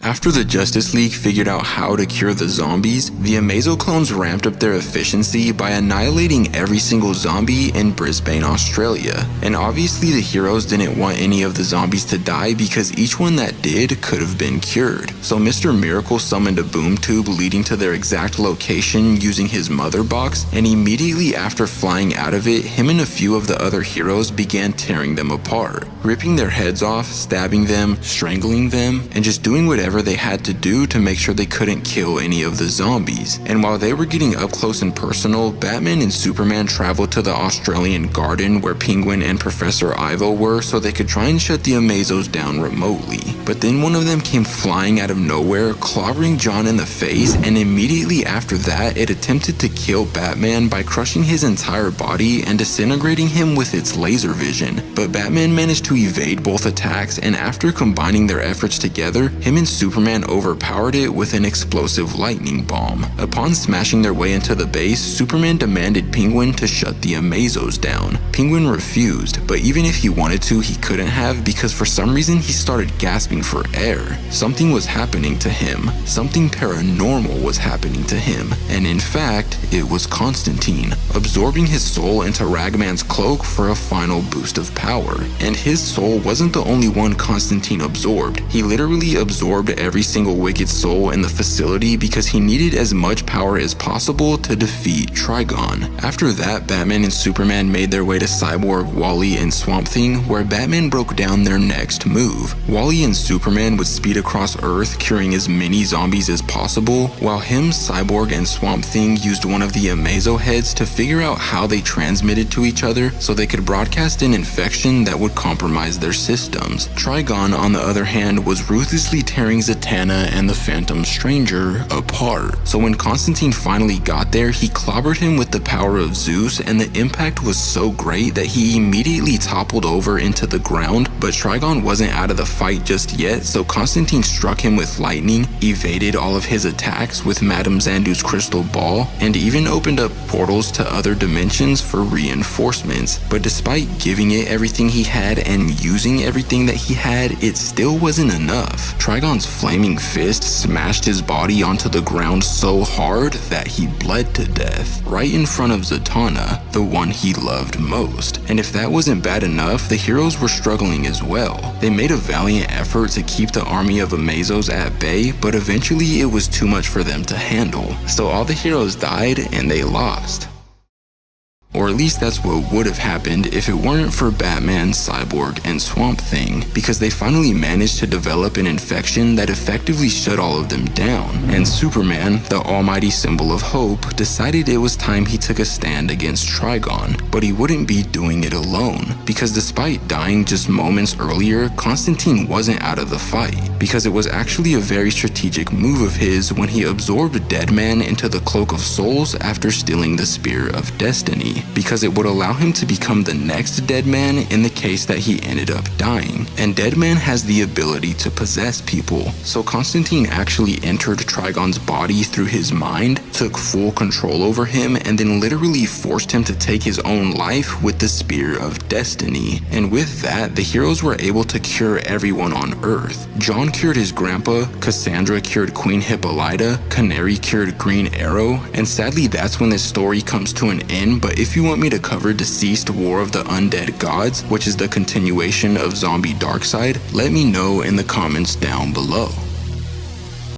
After the Justice League figured out how to cure the zombies, the Amazo clones ramped up their efficiency by annihilating every single zombie in Brisbane, Australia. And obviously the heroes didn't want any of the zombies to die because each one that did could have been cured. So Mr. Miracle summoned a boom tube leading to their exact location using his mother box, and immediately after flying out of it, him and a few of the other heroes began tearing them apart, ripping their heads off, stabbing them, strangling them, and just doing whatever they had to do to make sure they couldn't kill any of the zombies. And while they were getting up close and personal, Batman and Superman traveled to the Australian garden where Penguin and Professor Ivo were so they could try and shut the Amazos down remotely. But then one of them came flying out of nowhere, clobbering John in the face, and immediately after that it attempted to kill Batman by crushing his entire body and disintegrating him with its laser vision. But Batman managed to evade both attacks, and after combining their efforts together, him and Superman overpowered it with an explosive lightning bomb. Upon smashing their way into the base, Superman demanded Penguin to shut the Amazos down. Penguin refused, but even if he wanted to, he couldn't have because for some reason he started gasping for air. Something was happening to him. Something paranormal was happening to him. And in fact, it was Constantine, absorbing his soul into Ragman's cloak for a final boost of power. And his soul wasn't the only one Constantine absorbed. He literally absorbed every single wicked soul in the facility because he needed as much power as possible to defeat Trigon. After that, Batman and Superman made their way to Cyborg, Wally, and Swamp Thing, where Batman broke down their next move. Wally and Superman would speed across Earth, curing as many zombies as possible, while him, Cyborg, and Swamp Thing used one of the Amazo heads to figure out how they transmitted to each other so they could broadcast an infection that would compromise their systems. Trigon, on the other hand, was ruthlessly tearing Zatanna and the Phantom Stranger apart. So when Constantine finally got there, he clobbered him with the power of Zeus, and the impact was so great that he immediately toppled over into the ground. But Trigon wasn't out of the fight just yet, so Constantine struck him with lightning, evaded all of his attacks with Madame Xandu's crystal ball, and even opened up portals to other dimensions for reinforcements. But despite giving it everything he had and using everything that he had, it still wasn't enough. Trigon's flaming fist smashed his body onto the ground so hard that he bled to death, right in front of Zatanna, the one he loved most. And if that wasn't bad enough, the heroes were struggling as well. They made a valiant effort to keep the army of Amazos at bay, but eventually it was too much for them to handle. So all the heroes died and they lost. Or at least that's what would have happened if it weren't for Batman, Cyborg, and Swamp Thing, because they finally managed to develop an infection that effectively shut all of them down. And Superman, the almighty symbol of hope, decided it was time he took a stand against Trigon, but he wouldn't be doing it alone, because despite dying just moments earlier, Constantine wasn't out of the fight, because it was actually a very strategic move of his when he absorbed Deadman into the Cloak of Souls after stealing the Spear of Destiny, because it would allow him to become the next Deadman in the case that he ended up dying. And Deadman has the ability to possess people, so Constantine actually entered Trigon's body through his mind, took full control over him, and then literally forced him to take his own life with the Spear of Destiny. And with that, the heroes were able to cure everyone on Earth. John cured his grandpa, Cassandra cured Queen Hippolyta, Canary cured Green Arrow, and sadly that's when this story comes to an end. But if you want me to cover Deceased War of the Undead Gods, which is the continuation of Zombie Darkseid, let me know in the comments down below.